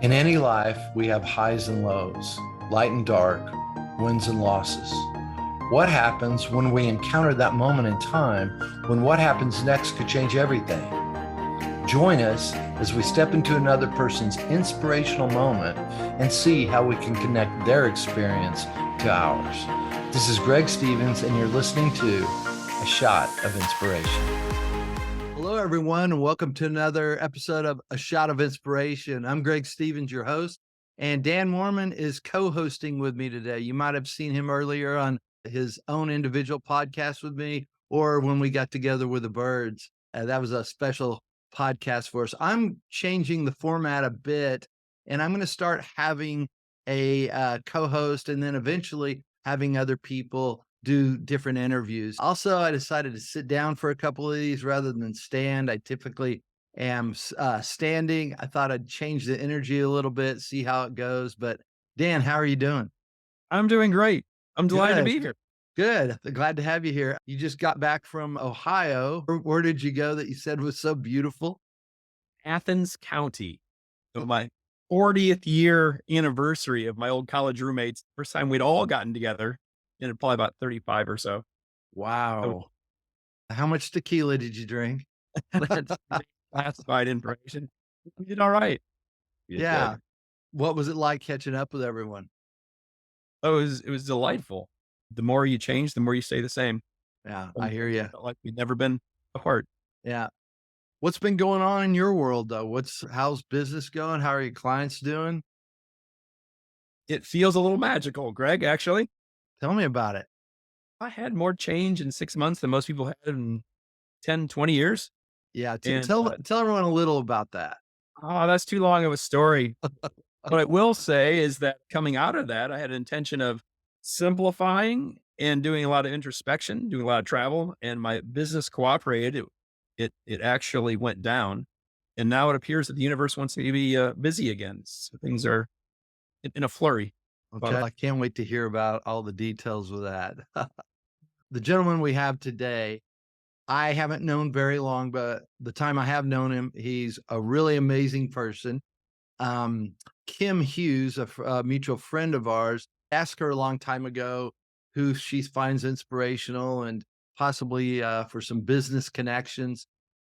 In any life, we have highs and lows, light and dark, wins and losses. What happens when we encounter that moment in time when what happens next could change everything? Join us as we step into another person's inspirational moment and see how we can connect their experience to ours. This is Greg Stevens, and you're listening to A Shot of Inspiration. Hello, everyone, and welcome to another episode of A Shot of Inspiration. I'm Greg Stevens, your host, and Dan Morman is co-hosting with me today. You might have seen him earlier on his own individual podcast with me, or when we got together with the birds. That was a special podcast for us. I'm changing the format a bit, and I'm going to start having a co-host and then eventually having other people do different interviews. Also, I decided to sit down for a couple of these rather than stand. I typically am standing. I thought I'd change the energy a little bit, see how it goes. But Dan, how are you doing? I'm doing great. I'm delighted to Good. be here. Good. Glad to have you here. You just got back from Ohio. Where did you go that you said was so beautiful? Athens County. So my 40th year anniversary of my old college roommates. First time we'd all gotten together in probably about 35 or so. So Wow. How much tequila did you drink? that's classified information. We did all right. We did Yeah. good. What was it like catching up with everyone? Oh, it was delightful. The more you change, the more you stay the same. Yeah, I Some hear days you. I felt like we'd never been apart. Yeah. What's been going on in your world though? How's business going? How are your clients doing? It feels a little magical, Greg, actually. Tell me about it. I had more change in 6 months than most people had in 10, 20 years. Yeah, And tell everyone a little about that. Oh, that's too long of a story. What I will say is that coming out of that, I had an intention of simplifying and doing a lot of introspection, doing a lot of travel, and my business cooperated. It actually went down, and now it appears that the universe wants me to be busy again. So things are in a flurry. Okay. But I can't wait to hear about all the details with that. The gentleman we have today, I haven't known very long, but the time I have known him, he's a really amazing person. Um, Kim Hughes, a mutual friend of ours, asked her a long time ago who she finds inspirational and possibly for some business connections,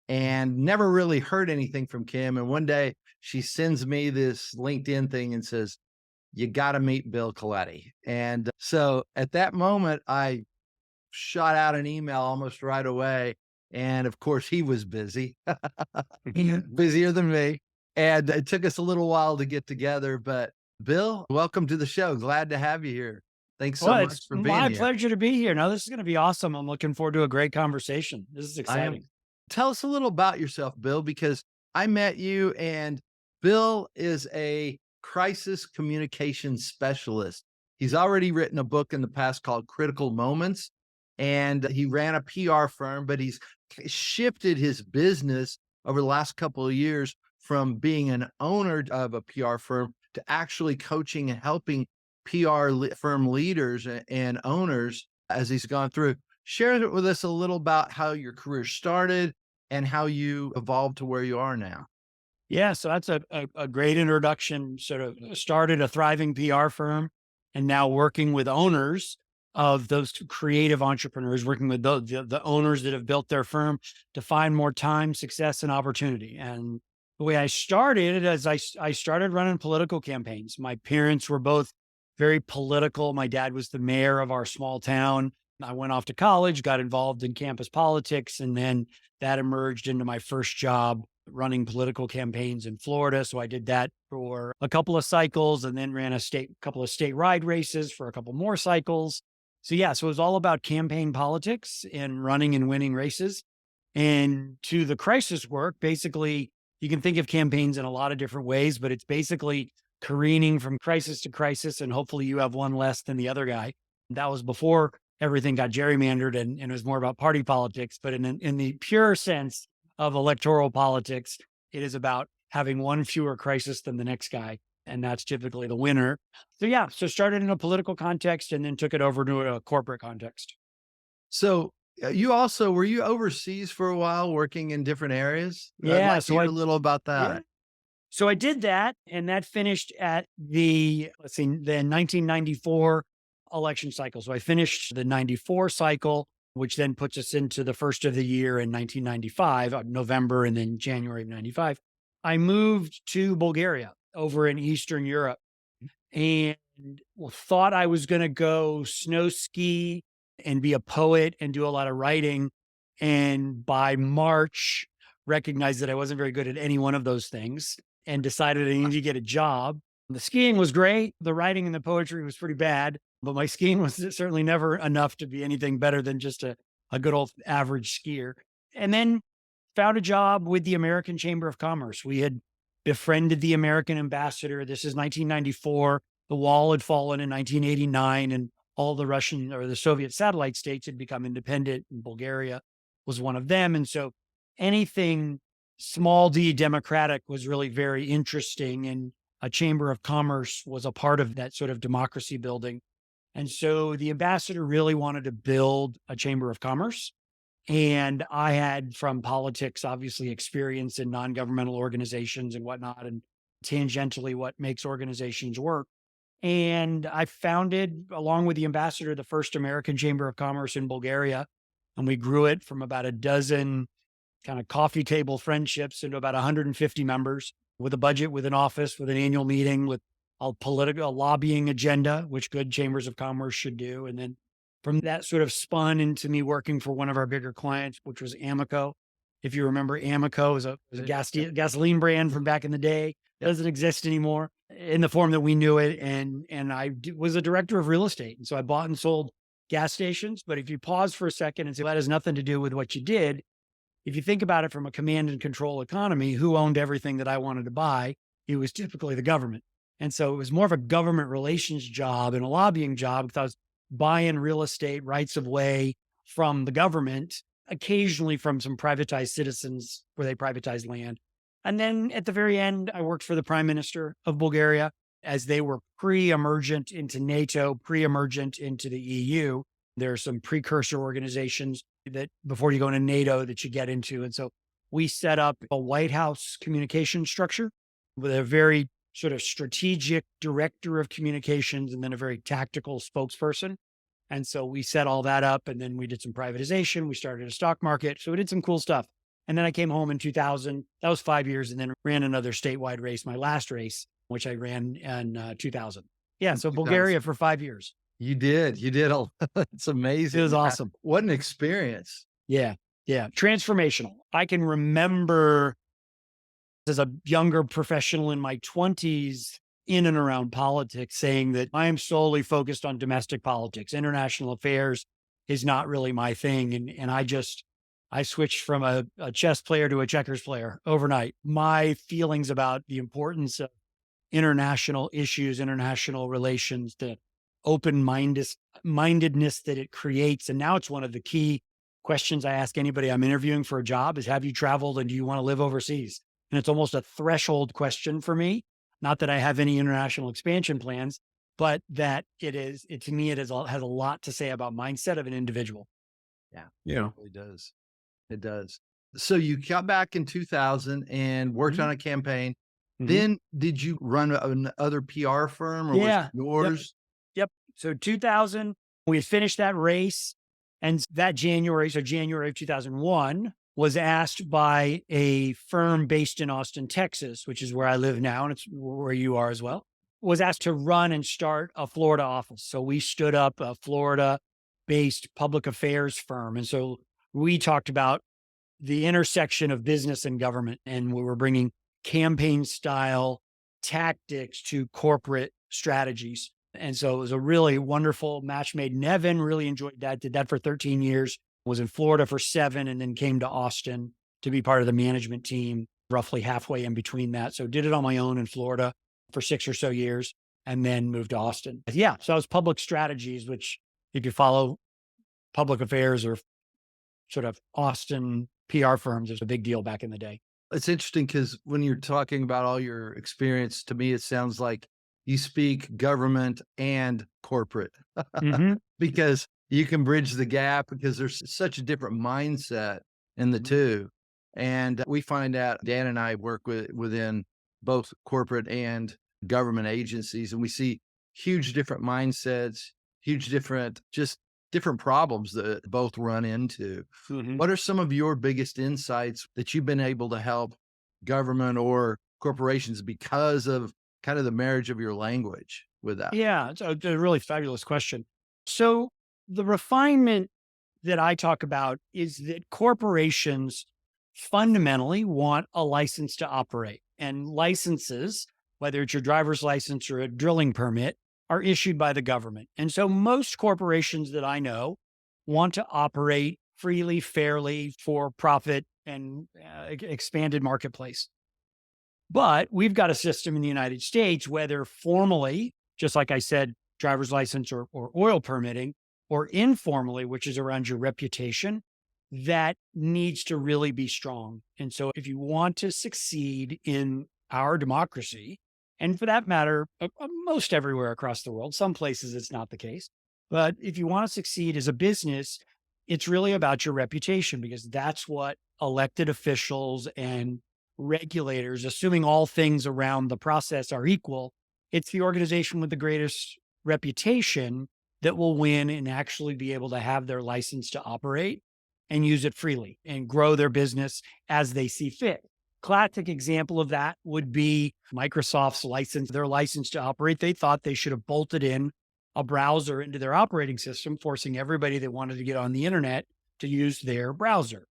and never really heard anything from Kim. And one day she sends me this LinkedIn thing and says, "You got to meet Bill Coletti." And so at that moment, I shot out an email almost right away. And of course, he was busy, busier than me. And it took us a little while to get together. But Bill, welcome to the show. Glad to have you here. Thanks so Well, much it's for being my here. pleasure to be here. Now, this is going to be awesome. I'm looking forward to a great conversation. This is I am. exciting. Tell us a little about yourself, Bill, because I met you and Bill is a crisis communication specialist. He's already written a book in the past called Critical Moments, and he ran a PR firm, but he's shifted his business over the last couple of years from being an owner of a PR firm to actually coaching and helping firm leaders and owners as he's gone through. Share with us a little about how your career started and how you evolved to where you are now. Yeah, so that's a great introduction. Sort of started a thriving PR firm and now working with owners of those creative entrepreneurs, working with the owners that have built their firm to find more time, success, and opportunity. And the way I started is I started running political campaigns. My parents were both very political. My dad was the mayor of our small town. I went off to college, got involved in campus politics, and then that emerged into my first job running political campaigns in Florida. So I did that for a couple of cycles and then ran couple of statewide races for a couple more cycles. So yeah, so it was all about campaign politics and running and winning races. And to the crisis work, basically, you can think of campaigns in a lot of different ways, but it's basically careening from crisis to crisis. And hopefully you have one less than the other guy. That was before everything got gerrymandered and it was more about party politics. But in the pure sense of electoral politics, it is about having one fewer crisis than the next guy. And that's typically the winner. So yeah, so started in a political context and then took it over to a corporate context. So you also were you overseas for a while working in different areas? I'd Yeah, like to so hear I a little about yeah, that. So I did that, and that finished at the 1994 election cycle. So I finished the 94 cycle, which then puts us into the first of the year in 1995, November, and then January of 95. I moved to Bulgaria over in Eastern Europe and thought I was going to go snow ski and be a poet and do a lot of writing. And by March, recognized that I wasn't very good at any one of those things and decided I needed to get a job. The skiing was great. The writing and the poetry was pretty bad, but my skiing was certainly never enough to be anything better than just a good old average skier. And then found a job with the American Chamber of Commerce. We had befriended the American ambassador. This is 1994. The wall had fallen in 1989, and all the Russian or the Soviet satellite states had become independent, and Bulgaria was one of them. And so anything small d democratic was really very interesting. And a Chamber of Commerce was a part of that sort of democracy building. And so the ambassador really wanted to build a Chamber of Commerce. And I had, from politics, obviously experience in non-governmental organizations and whatnot, and tangentially what makes organizations work. And I founded, along with the ambassador, the first American Chamber of Commerce in Bulgaria. And we grew it from about a dozen kind of coffee table friendships into about 150 members, with a budget, with an office, with an annual meeting, with a political lobbying agenda, which good chambers of commerce should do. And then from that sort of spun into me working for one of our bigger clients, which was Amoco. If you remember, Amoco was a gasoline brand from back in the day. It doesn't exist anymore in the form that we knew it. And was a director of real estate. And so I bought and sold gas stations. But if you pause for a second and say, well, that has nothing to do with what you did. If you think about it from a command and control economy, who owned everything that I wanted to buy? It was typically the government. And so it was more of a government relations job and a lobbying job, because I was buying real estate rights of way from the government, occasionally from some privatized citizens where they privatized land. And then at the very end, I worked for the Prime Minister of Bulgaria as they were pre-emergent into NATO, pre-emergent into the EU. There are some precursor organizations that before you go into NATO that you get into. And so we set up a White House communication structure with a very sort of strategic director of communications and then a very tactical spokesperson. And so we set all that up, and then we did some privatization. We started a stock market. So we did some cool stuff. And then I came home in 2000. That was 5 years, and then ran another statewide race, my last race, which I ran in 2000. Yeah. So 2000. Bulgaria for 5 years. You did. It's amazing. It was awesome. What an experience. Yeah. Yeah. Transformational. I can remember as a younger professional in my 20s in and around politics saying that I am solely focused on domestic politics. International affairs is not really my thing. And I switched from a chess player to a checkers player overnight. My feelings about the importance of international issues, international relations, the open-mindedness that it creates. And now it's one of the key questions I ask anybody I'm interviewing for a job is, have you traveled and do you want to live overseas? And it's almost a threshold question for me. Not that I have any international expansion plans, but that to me, has a lot to say about mindset of an individual. Yeah. It really does. It does. So you got back in 2000 and worked on a campaign. Then did you run another PR firm, or was it yours? Yep. So 2000, we had finished that race. And that January of 2001, was asked by a firm based in Austin, Texas, which is where I live now, and it's where you are as well, was asked to run and start a Florida office. So we stood up a Florida-based public affairs firm. And so we talked about the intersection of business and government, and we were bringing campaign-style tactics to corporate strategies. And so it was a really wonderful match made in heaven. Really enjoyed that. Did that for 13 years. Was in Florida for 7, and then came to Austin to be part of the management team, roughly halfway in between that. So did it on my own in Florida for 6 or so years, and then moved to Austin. Yeah. So I was public strategies, which if you follow public affairs or sort of Austin PR firms, there's a big deal back in the day. It's interesting because when you're talking about all your experience, to me, it sounds like you speak government and corporate because you can bridge the gap, because there's such a different mindset in the two. And we find out, Dan and I work within both corporate and government agencies, and we see huge different mindsets, huge different, just different problems that both run into. Mhm. What are some of your biggest insights that you've been able to help government or corporations because of kind of the marriage of your language with that? Yeah, it's a really fabulous question. So the refinement that I talk about is that corporations fundamentally want a license to operate, and licenses, whether it's your driver's license or a drilling permit, are issued by the government. And so most corporations that I know want to operate freely, fairly, for profit, and expanded marketplace. But we've got a system in the United States, whether formally, just like I said, driver's license or oil permitting, or informally, which is around your reputation, that needs to really be strong. And so if you want to succeed in our democracy, and for that matter, most everywhere across the world, some places it's not the case. But if you want to succeed as a business, it's really about your reputation, because that's what elected officials and regulators, assuming all things around the process are equal, it's the organization with the greatest reputation that will win and actually be able to have their license to operate and use it freely and grow their business as they see fit. Classic example of that would be Microsoft's license, their license to operate. They thought they should have bolted in a browser into their operating system, forcing everybody that wanted to get on the internet to use their browser.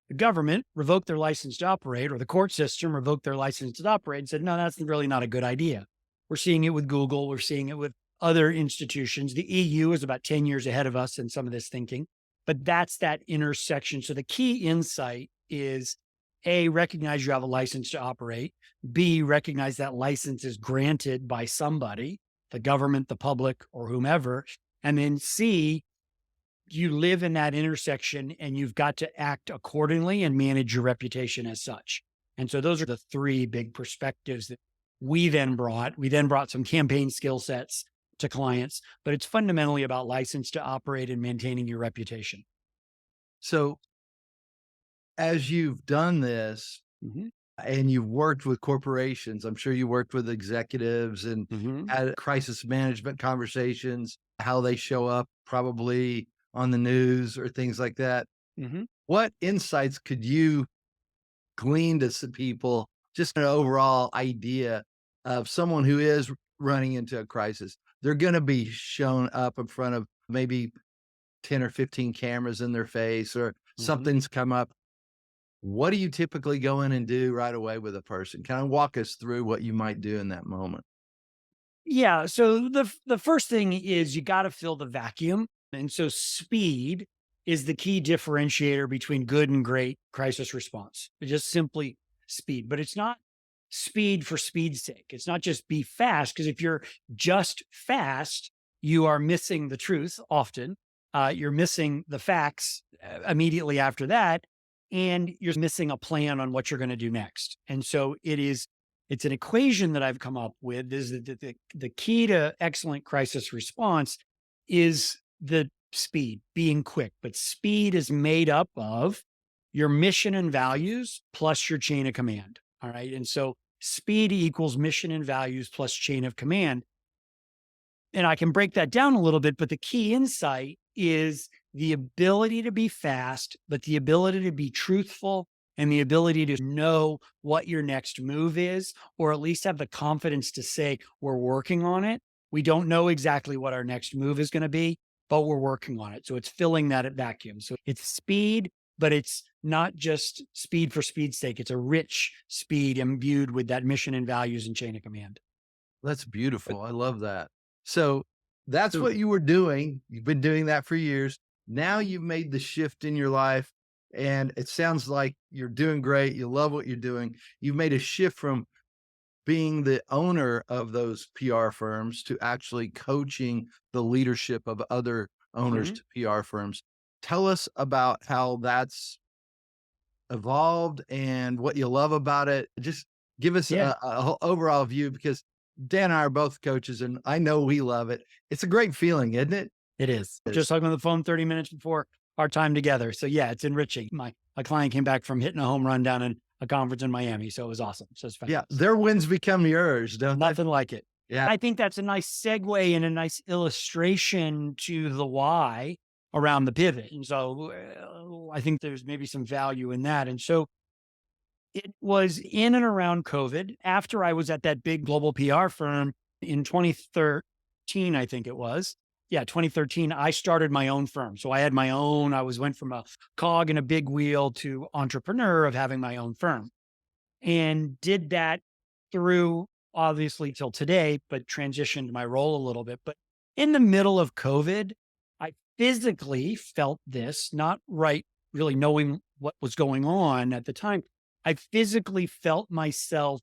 The government revoked their license to operate, or the court system revoked their license to operate, and said, no, that's really not a good idea. We're seeing it with Google. We're seeing it with other institutions. The EU is about 10 years ahead of us in some of this thinking, but that's that intersection. So the key insight is A, recognize you have a license to operate. B, recognize that license is granted by somebody, the government, the public, or whomever. And then C, you live in that intersection and you've got to act accordingly and manage your reputation as such. And so those are the three big perspectives that we then brought. We then brought some campaign skill sets to clients, but it's fundamentally about license to operate and maintaining your reputation. So, as you've done this Mhm. and you've worked with corporations, I'm sure you worked with executives and Mhm. had crisis management conversations, how they show up probably on the news or things like that. Mhm. What insights could you glean to some people, just an overall idea of someone who is running into a crisis? They're going to be shown up in front of maybe 10 or 15 cameras in their face, or Mhm. something's come up. What do you typically go in and do right away with a person? Kind of walk us through what you might do in that moment. Yeah. So the first thing is you got to fill the vacuum. And so speed is the key differentiator between good and great crisis response. It's just simply speed, but it's not speed for speed's sake. It's not just be fast, because if you're just fast, you are missing the truth often. You're missing the facts immediately after that, and you're missing a plan on what you're going to do next. And so it's an equation that I've come up with, is that the key to excellent crisis response is the speed, being quick. But speed is made up of your mission and values plus your chain of command. All right. And so speed equals mission and values plus chain of command. And I can break that down a little bit, but the key insight is the ability to be fast, but the ability to be truthful and the ability to know what your next move is, or at least have the confidence to say, we're working on it. We don't know exactly what our next move is going to be, but we're working on it. So it's filling that vacuum. So it's speed, but it's not just speed for speed's sake. It's a rich speed imbued with that mission and values and chain of command. That's beautiful. I love that. So that's So what you were doing. You've been doing that for years. Now you've made the shift in your life, and it sounds like you're doing great. You love what you're doing. You've made a shift from being the owner of those PR firms to actually coaching the leadership of other owners mhm. to PR firms. Tell us about how that's evolved and what you love about it. Just give us Yeah. a overall view, because Dan and I are both coaches and I know we love it. It's a great feeling, isn't it? It is. Yes. Just talking on the phone 30 minutes before our time together. So yeah, it's enriching. My client came back from hitting a home run down in a conference in Miami. So it was awesome. So it's Yeah. fantastic. Their wins become yours, don't they? Nothing like it. Yeah. I think that's a nice segue and a nice illustration to the why around the pivot. And so I think there's maybe some value in that. And so it was in and around COVID, after I was at that big global PR firm in 2013, I think it was. Yeah, 2013, I started my own firm. So I had my own, went from a cog in a big wheel to entrepreneur of having my own firm, and did that through obviously till today, but transitioned my role a little bit. But in the middle of COVID, I physically felt this, not right, really knowing what was going on at the time. I physically felt myself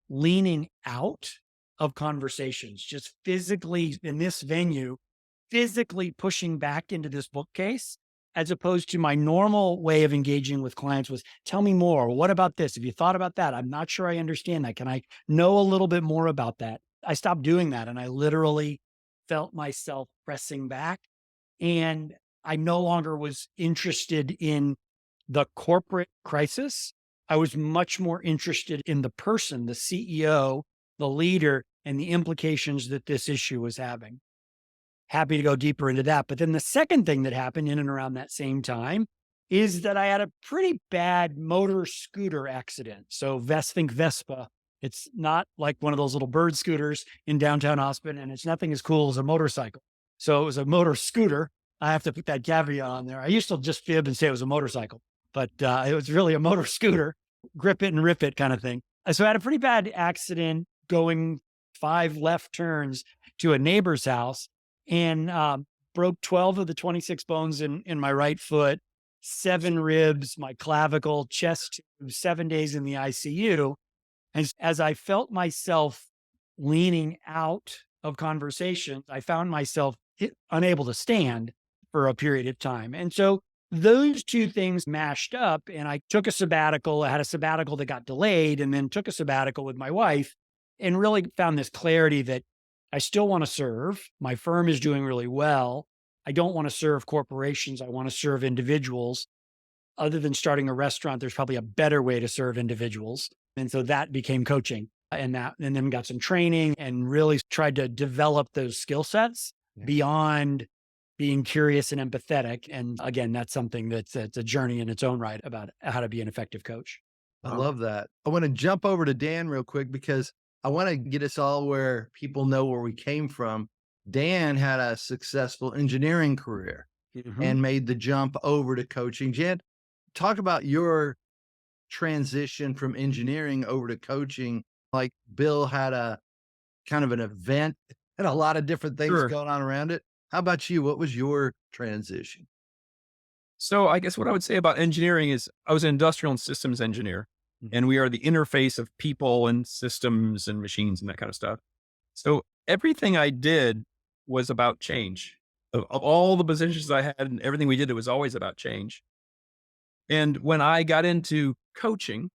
leaning out of conversations, just physically in this venue, physically pushing back into this bookcase, as opposed to my normal way of engaging with clients was, tell me more. What about this? Have you thought about that? I'm not sure I understand that. Can I know a little bit more about that? I stopped doing that. And I literally felt myself pressing back. And I no longer was interested in the corporate crisis. I was much more interested in the person, the CEO, the leader, and the implications that this issue was having. Happy to go deeper into that. But then the second thing that happened in and around that same time is that I had a pretty bad motor scooter accident. So think Vespa. It's not like one of those little bird scooters in downtown Austin, and it's nothing as cool as a motorcycle. So it was a motor scooter. I have to put that caveat on there. I used to just fib and say it was a motorcycle, but it was really a motor scooter, grip it and rip it kind of thing. So I had a pretty bad accident going 5 left turns to a neighbor's house, and broke 12 of the 26 bones in my right foot, 7 ribs, my clavicle, chest tube, 7 days in the ICU. And as I felt myself leaning out of conversations, I found myself unable to stand for a period of time. And so those two things mashed up, and I took a sabbatical. I had a sabbatical that got delayed, and then took a sabbatical with my wife, and really found this clarity that I still want to serve. My firm is doing really well. I don't want to serve corporations. I want to serve individuals. Other than starting a restaurant, there's probably a better way to serve individuals. And so that became coaching, and then got some training and really tried to develop those skill sets beyond being curious and empathetic. And again, that's something that's a journey in its own right about how to be an effective coach. I love that. I want to jump over to Dan real quick because I want to get us all where people know where we came from. Dan had a successful engineering career and made the jump over to coaching. Jen, talk about your transition from engineering over to coaching. Like Bill had a kind of an event, had a lot of different things Sure. going on around it. How about you? What was your transition? So I guess what I would say about engineering is I was an industrial and systems engineer, and we are the interface of people and systems and machines and that kind of stuff. So everything I did was about change. Of all the positions I had and everything we did, it was always about change. And when I got into coaching,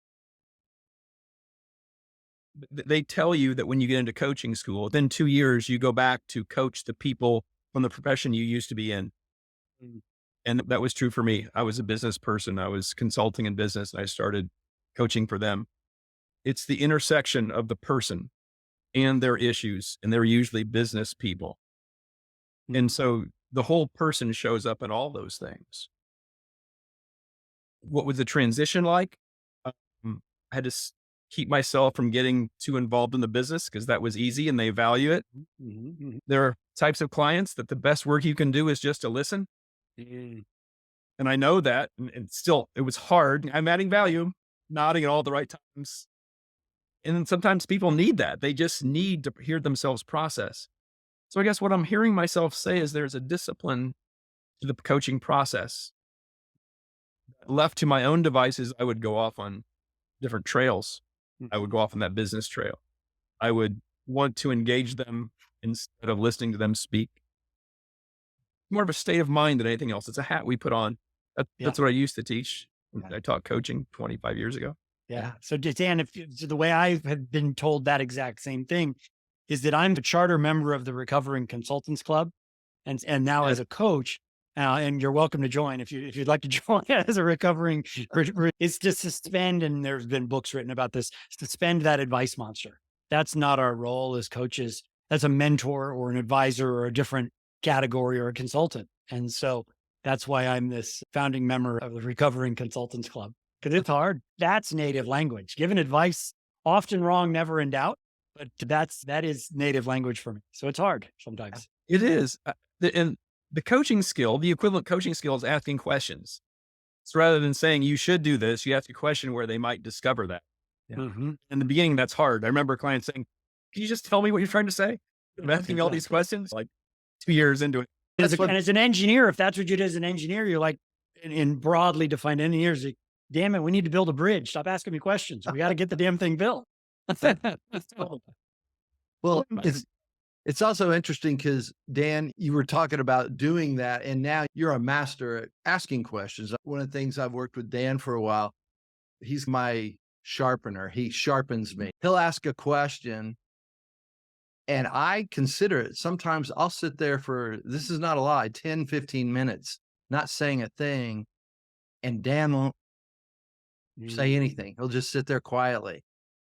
they tell you that when you get into coaching school, within 2 years, you go back to coach the people from the profession you used to be in. And that was true for me. I was a business person. I was consulting in business, and I started coaching for them. It's the intersection of the person and their issues, and they're usually business people. And so the whole person shows up in all those things. What was the transition like? I had to keep myself from getting too involved in the business because that was easy and they value it. There are types of clients that the best work you can do is just to listen. And I know that, and still it was hard. I'm adding value, nodding at all the right times. And then sometimes people need that. They just need to hear themselves process. So I guess what I'm hearing myself say is there's a discipline to the coaching process. Left to my own devices, I would go off on different trails. I would go off on that business trail. I would want to engage them instead of listening to them speak. More of a state of mind than anything else. It's a hat we put on. That's what I used to teach. I taught coaching 25 years ago. Yeah. So Dan, so the way I have been told that exact same thing is that I'm the charter member of the Recovering Consultants Club. And now as a coach, And you're welcome to join if you'd like to join as a recovering. It's to suspend, and there's been books written about this. Suspend that advice monster. That's not our role as coaches. That's a mentor or an advisor or a different category or a consultant. And so that's why I'm this founding member of the Recovering Consultants Club, because it's hard. That's native language. Giving advice, often wrong, never in doubt. But that is native language for me. So it's hard sometimes. It is. And the coaching skill, the equivalent coaching skill is asking questions. So rather than saying you should do this, you ask a question where they might discover that. Yeah. In the beginning, that's hard. I remember clients saying, "Can you just tell me what you're trying to say?" I'm asking all these questions, like 2 years into it. And as an engineer, if that's what you do as an engineer, you're like, in broadly defined engineers, like, damn it, we need to build a bridge. Stop asking me questions. We got to get the damn thing built. Well, it's also interesting because Dan, you were talking about doing that, and now you're a master at asking questions. One of the things I've worked with Dan for a while, he's my sharpener. He sharpens me. He'll ask a question and I consider it. Sometimes I'll sit there for, this is not a lie, 10, 15 minutes, not saying a thing. And Dan won't say anything. He'll just sit there quietly.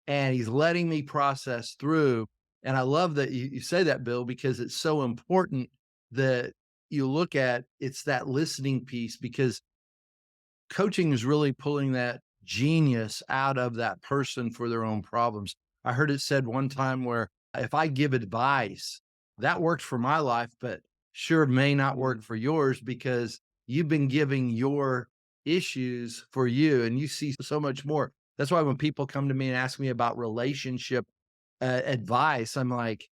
And he's letting me process through. And I love that you say that, Bill, because it's so important that you look at it's that listening piece, because coaching is really pulling that genius out of that person for their own problems. I heard it said one time where if I give advice, that worked for my life, but sure may not work for yours because you've been giving your issues for you and you see so much more. That's why when people come to me and ask me about relationship advice, I'm like,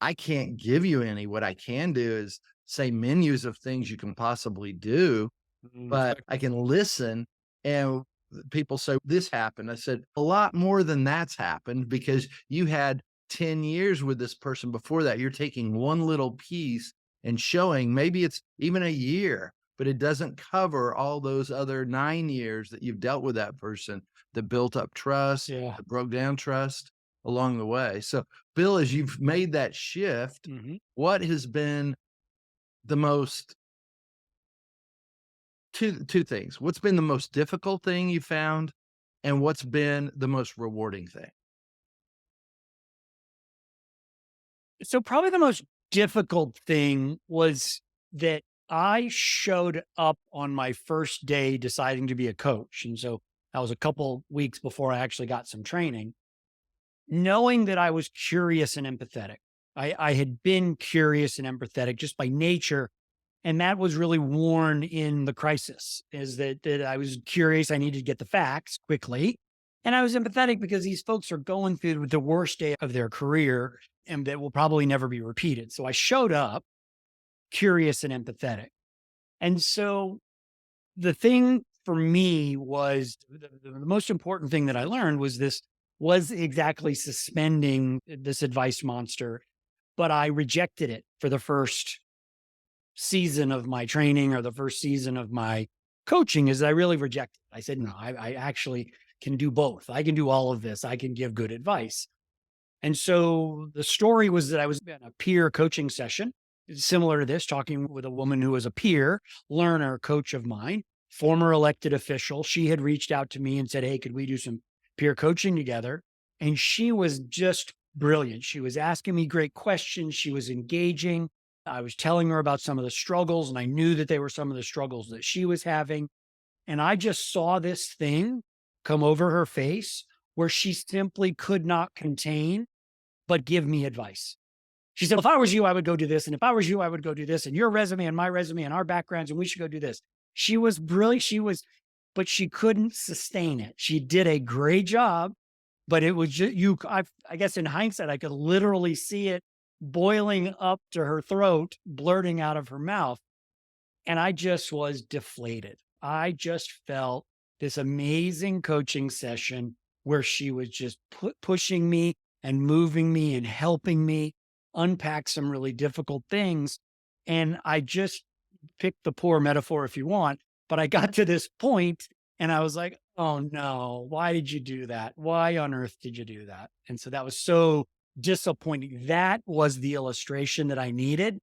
I can't give you any. What I can do is say menus of things you can possibly do, but I can listen. And people say, this happened. I said, a lot more than that's happened because you had 10 years with this person before that. You're taking one little piece and showing, maybe it's even a year, but it doesn't cover all those other 9 years that you've dealt with that person, that built up trust, that broke down trust along the way. So, Bill, as you've made that shift, what has been the most, two things. What's been the most difficult thing you found, and what's been the most rewarding thing? So probably the most difficult thing was that I showed up on my first day deciding to be a coach. And so that was a couple weeks before I actually got some training, knowing that I was curious and empathetic. I had been curious and empathetic just by nature. And that was really worn in the crisis, is that I was curious. I needed to get the facts quickly. And I was empathetic because these folks are going through the worst day of their career and that will probably never be repeated. So I showed up curious and empathetic. And so the thing for me was the most important thing that I learned was exactly suspending this advice monster, but I rejected it for the first season of my training or the first season of my coaching. Is I really rejected it. I said, no, I actually can do both. I can do all of this. I can give good advice. And so the story was that I was in a peer coaching session, similar to this, talking with a woman who was a peer learner coach of mine, former elected official. She had reached out to me and said, hey, could we do some peer coaching together? And she was just brilliant. She was asking me great questions. She was engaging. I was telling her about some of the struggles, and I knew that they were some of the struggles that she was having. And I just saw this thing come over her face where she simply could not contain but give me advice. She said, if I was you, I would go do this. And if I was you, I would go do this. And your resume and my resume and our backgrounds, and we should go do this. She was brilliant. But she couldn't sustain it. She did a great job, but it was just, I guess in hindsight, I could literally see it boiling up to her throat, blurting out of her mouth. And I just was deflated. I just felt this amazing coaching session where she was just pushing me and moving me and helping me unpack some really difficult things. And I just picked the poor metaphor if you want, but I got to this point and I was like, oh no, why did you do that? Why on earth did you do that? And so that was so disappointing. That was the illustration that I needed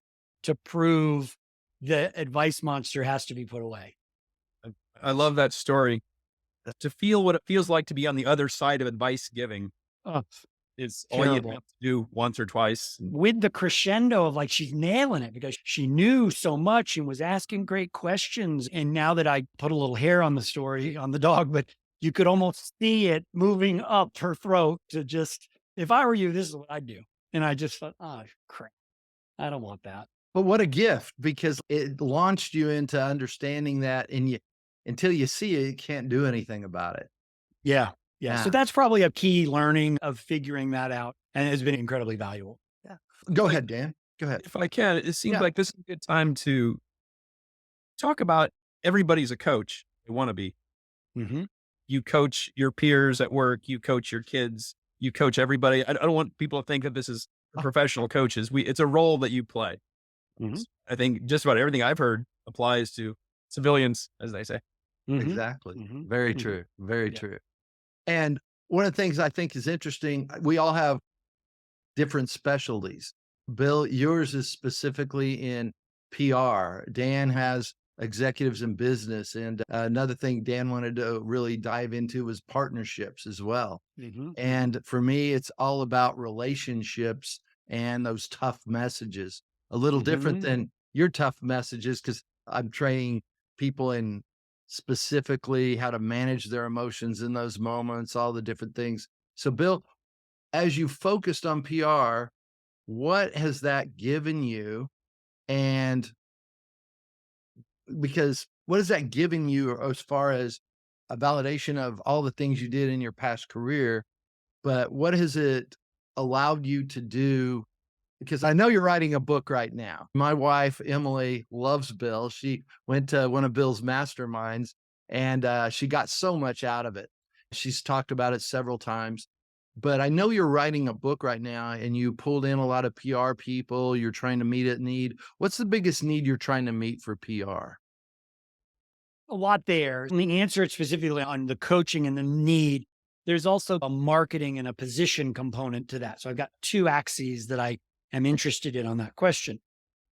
to prove the advice monster has to be put away. I love that story. To feel what it feels like to be on the other side of advice giving Oh, is all you have terrible. to do once or twice. With the crescendo of like, she's nailing it because she knew so much and was asking great questions. And now that I put a little hair on the story on the dog, but you could almost see it moving up her throat to just, if I were you, this is what I'd do. And I just thought, oh, crap, I don't want that. But what a gift, because it launched you into understanding that, and you, until you see it, you can't do anything about it. Yeah. Yeah. So Yeah. that's probably a key learning of figuring that out. And it's been incredibly valuable. Yeah. Go ahead, Dan. Go ahead. If I can, it seems Yeah. like this is a good time to talk about everybody's a coach. They want to be. Mm-hmm. You coach your peers at work, you coach your kids, you coach everybody. I don't want people to think that this is for professional coaches. It's a role that you play. Mm-hmm. I think just about everything I've heard applies to civilians, as they say. Mm-hmm. Exactly. Mm-hmm. Very Mm-hmm. true. Very Yeah. true. And one of the things I think is interesting, we all have different specialties. Bill, yours is specifically in PR. Dan has executives in business. And another thing Dan wanted to really dive into was partnerships as well. Mm-hmm. And for me, it's all about relationships and those tough messages. A little different Mm-hmm. than your tough messages, because I'm training people in specifically how to manage their emotions in those moments, all the different things. So, Bill, as you focused on PR, what has that given you? And because what is that giving you as far as a validation of all the things you did in your past career? But what has it allowed you to do? Because I know you're writing a book right now. My wife, Emily, loves Bill. She went to one of Bill's masterminds, and she got so much out of it. She's talked about it several times. But I know you're writing a book right now, and you pulled in a lot of PR people. You're trying to meet a need. What's the biggest need you're trying to meet for PR? A lot there. Let me answer it specifically on the coaching and the need. There's also a marketing and a position component to that. So I've got two axes that I am interested in on that question.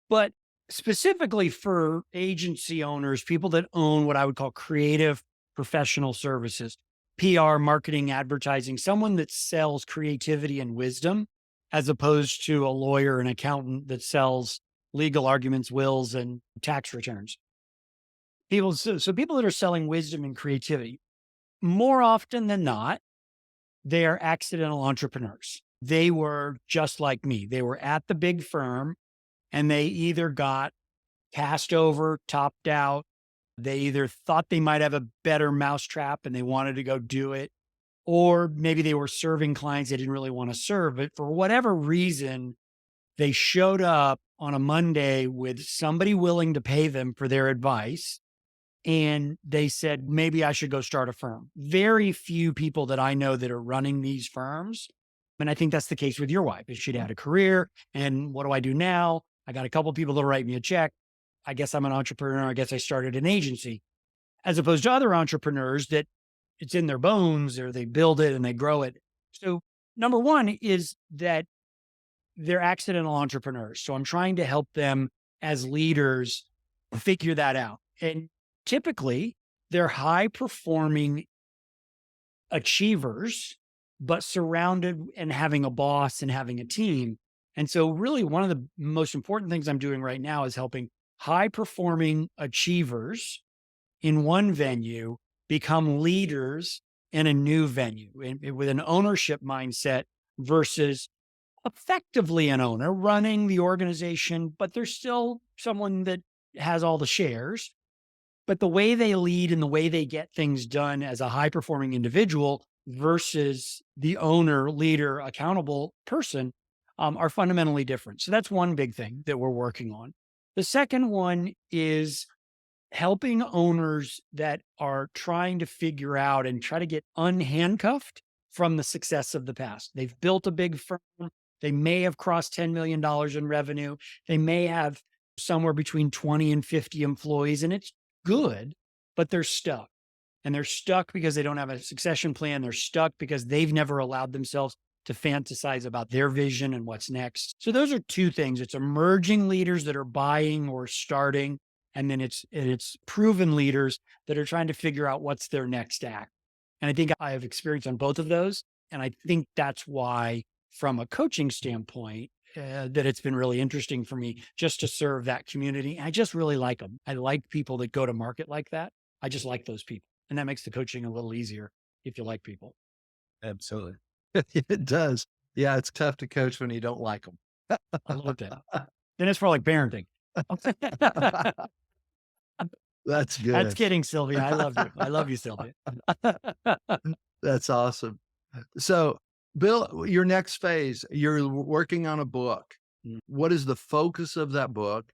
But specifically for agency owners, people that own what I would call creative professional services, PR, marketing, advertising, someone that sells creativity and wisdom, as opposed to a lawyer and accountant that sells legal arguments, wills, and tax returns. So people that are selling wisdom and creativity, more often than not, they are accidental entrepreneurs. They were just like me. They were at the big firm and they either got passed over, topped out. They either thought they might have a better mousetrap and they wanted to go do it, or maybe they were serving clients they didn't really want to serve. But for whatever reason, they showed up on a Monday with somebody willing to pay them for their advice. And they said, maybe I should go start a firm. Very few people that I know that are running these firms. And I think that's the case with your wife. Is she'd had a career. And what do I do now? I got a couple of people that'll write me a check. I guess I'm an entrepreneur. I guess I started an agency, as opposed to other entrepreneurs that it's in their bones or they build it and they grow it. So number one is that they're accidental entrepreneurs. So I'm trying to help them as leaders figure that out. And typically, they're high performing achievers, but surrounded and having a boss and having a team. And so, really, one of the most important things I'm doing right now is helping high performing achievers in one venue become leaders in a new venue with an ownership mindset versus effectively an owner running the organization, but there's still someone that has all the shares. But the way they lead and the way they get things done as a high performing individual versus the owner, leader, accountable person are fundamentally different. So that's one big thing that we're working on. The second one is helping owners that are trying to figure out and try to get unhandcuffed from the success of the past. They've built a big firm. They may have crossed $10 million in revenue. They may have somewhere between 20 and 50 employees, and it's good, but they're stuck. And they're stuck because they don't have a succession plan. They're stuck because they've never allowed themselves to fantasize about their vision and what's next. So those are two things. It's emerging leaders that are buying or starting, and then it's proven leaders that are trying to figure out what's their next act. And I think I have experience on both of those. And I think that's why, from a coaching standpoint, that it's been really interesting for me just to serve that community. I just really like them. I like people that go to market like that. I just like those people. And that makes the coaching a little easier if you like people. Absolutely. It does. Yeah, it's tough to coach when you don't like them. A little bit. Then it's more like parenting. That's That's good. kidding, Sylvia. I love you. I love you, Sylvia. That's awesome. So, Bill, your next phase, you're working on a book. Mm. What is the focus of that book,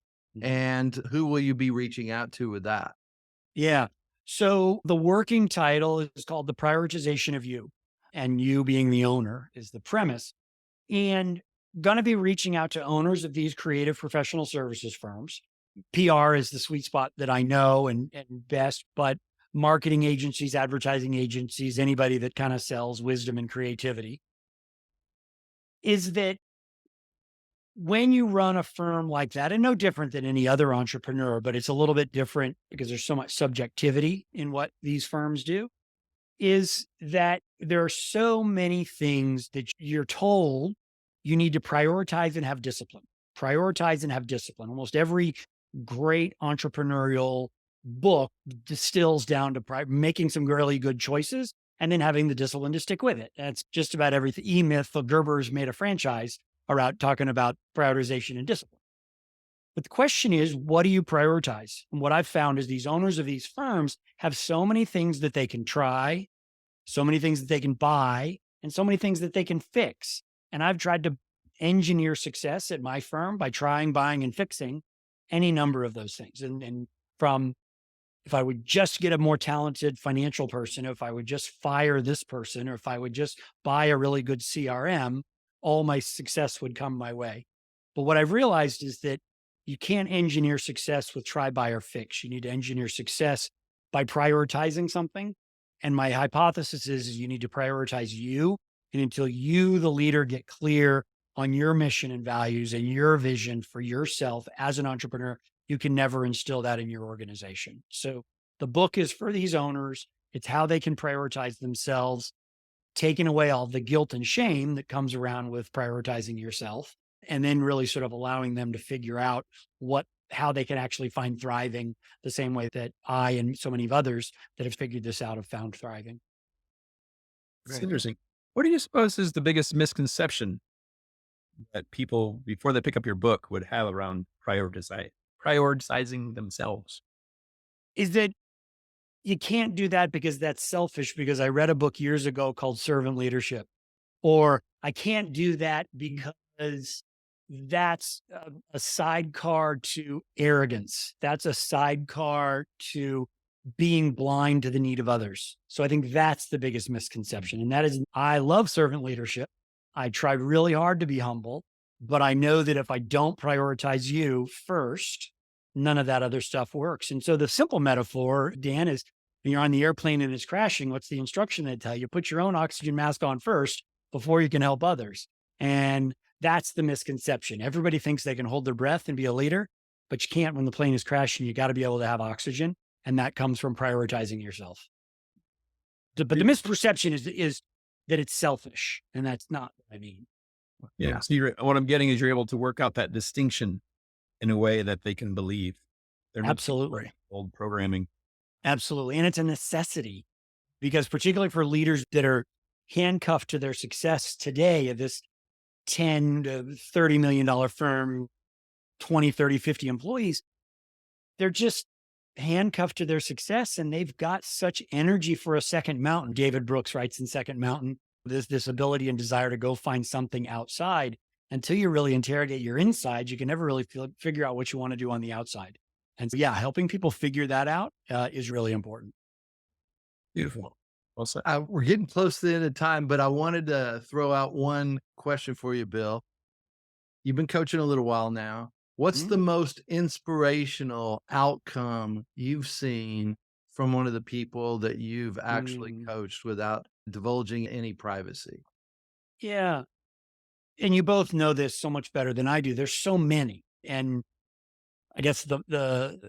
and who will you be reaching out to with that? Yeah. So the working title is called The Prioritization of You, and you being the owner is the premise. And going to be reaching out to owners of these creative professional services firms. PR is the sweet spot that I know and best, but marketing agencies, advertising agencies, anybody that kind of sells wisdom and creativity, is that when you run a firm like that, and no different than any other entrepreneur, but it's a little bit different because there's so much subjectivity in what these firms do, is that there are so many things that you're told you need to prioritize and have discipline. Prioritize and have discipline. Almost every great entrepreneurial book distills down to making some really good choices and then having the discipline to stick with it. That's just about everything. E-Myth, Gerber's made a franchise around talking about prioritization and discipline. But the question is, what do you prioritize? And what I've found is these owners of these firms have so many things that they can try, so many things that they can buy, and so many things that they can fix. And I've tried to engineer success at my firm by trying, buying, and fixing any number of those things. And from, if I would just get a more talented financial person, if I would just fire this person, or if I would just buy a really good CRM, all my success would come my way. But what I've realized is that you can't engineer success with try, buy, or fix. You need to engineer success by prioritizing something. And my hypothesis is you need to prioritize you. And until you, the leader, get clear on your mission and values and your vision for yourself as an entrepreneur, you can never instill that in your organization. So the book is for these owners. It's how they can prioritize themselves, taking away all the guilt and shame that comes around with prioritizing yourself, and then really sort of allowing them to figure out how they can actually find thriving the same way that I and so many of others that have figured this out have found thriving. It's interesting. What do you suppose is the biggest misconception that people, before they pick up your book, would have around prioritizing themselves? Is that you can't do that because that's selfish, because I read a book years ago called Servant Leadership. Or I can't do that because that's a sidecar to arrogance. That's a sidecar to being blind to the need of others. So I think that's the biggest misconception. And that is, I love servant leadership. I try really hard to be humble, but I know that if I don't prioritize you first, none of that other stuff works. And so the simple metaphor, Dan, is when you're on the airplane and it's crashing, what's the instruction they tell you? Put your own oxygen mask on first before you can help others. And that's the misconception. Everybody thinks they can hold their breath and be a leader, but you can't when the plane is crashing. You got to be able to have oxygen. And that comes from prioritizing yourself. But the misperception is that it's selfish. And that's not what I mean. Yeah. So what I'm getting is you're able to work out that distinction in a way that they can believe. They're not Absolutely. old programming. Absolutely. And it's a necessity, because particularly for leaders that are handcuffed to their success today of this 10 to $30 million firm, 20, 30, 50 employees, they're just handcuffed to their success, and they've got such energy for a second mountain. David Brooks writes in Second Mountain, there's this ability and desire to go find something outside. Until you really interrogate your inside, you can never really figure out what you want to do on the outside. And so, yeah, helping people figure that out is really important. Beautiful. Well said. We're getting close to the end of time, but I wanted to throw out one question for you, Bill. You've been coaching a little while now. What's the most inspirational outcome you've seen from one of the people that you've actually coached without divulging any privacy? Yeah. And you both know this so much better than I do. There's so many. And I guess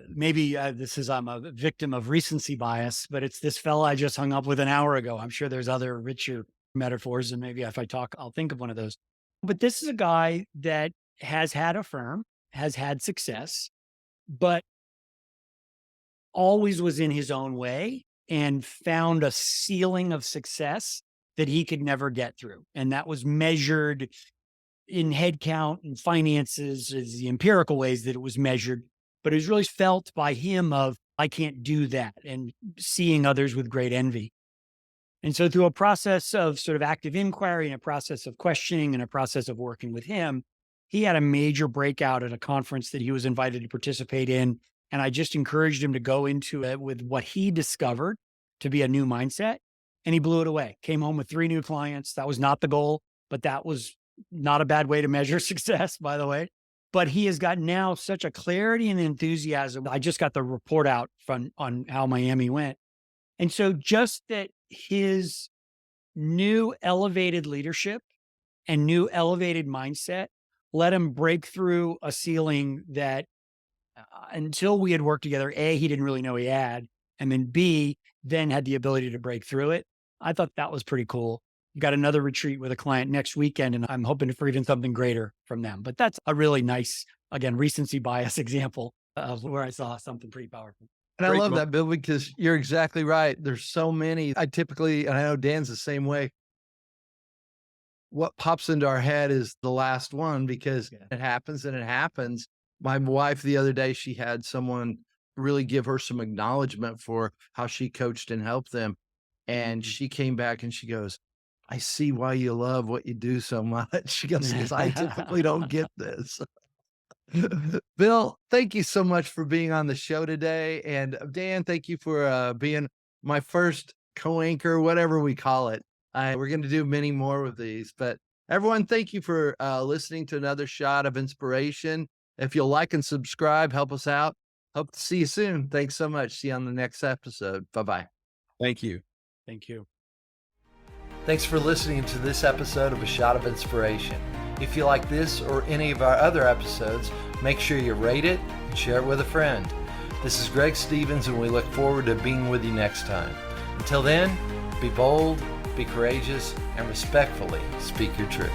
maybe this is, I'm a victim of recency bias, but it's this fella I just hung up with an hour ago. I'm sure there's other richer metaphors, and maybe if I talk, I'll think of one of those. But this is a guy that has had a firm, has had success, but always was in his own way and found a ceiling of success that he could never get through. And that was measured in headcount and finances, is the empirical ways that it was measured. But it was really felt by him of, I can't do that, and seeing others with great envy. And so through a process of sort of active inquiry and a process of questioning and a process of working with him, he had a major breakout at a conference that he was invited to participate in. And I just encouraged him to go into it with what he discovered to be a new mindset. And he blew it away. Came home with 3 new clients. That was not the goal, but that was not a bad way to measure success, by the way. But he has got now such a clarity and enthusiasm. I just got the report out on how Miami went. And so just that his new elevated leadership and new elevated mindset let him break through a ceiling that until we had worked together, A, he didn't really know he had, and then B, then had the ability to break through it. I thought that was pretty cool. Got another retreat with a client next weekend, and I'm hoping for even something greater from them. But that's a really nice, again, recency bias example of where I saw something pretty powerful. And I Great love mo- that, Bill, because you're exactly right. There's so many. I typically, and I know Dan's the same way. What pops into our head is the last one because it happens and it happens. My wife the other day, she had someone really give her some acknowledgement for how she coached and helped them. And she came back and she goes, I see why you love what you do so much. She goes, because I typically don't get this. Bill, thank you so much for being on the show today. And Dan, thank you for being my first co-anchor, whatever we call it. We're going to do many more of these, but everyone, thank you for listening to another shot of inspiration. If you'll like and subscribe, help us out. Hope to see you soon. Thanks so much. See you on the next episode. Bye-bye. Thank you. Thank you. Thanks for listening to this episode of A Shot of Inspiration. If you like this or any of our other episodes, make sure you rate it and share it with a friend. This is Greg Stevens, and we look forward to being with you next time. Until then, be bold, be courageous, and respectfully speak your truth.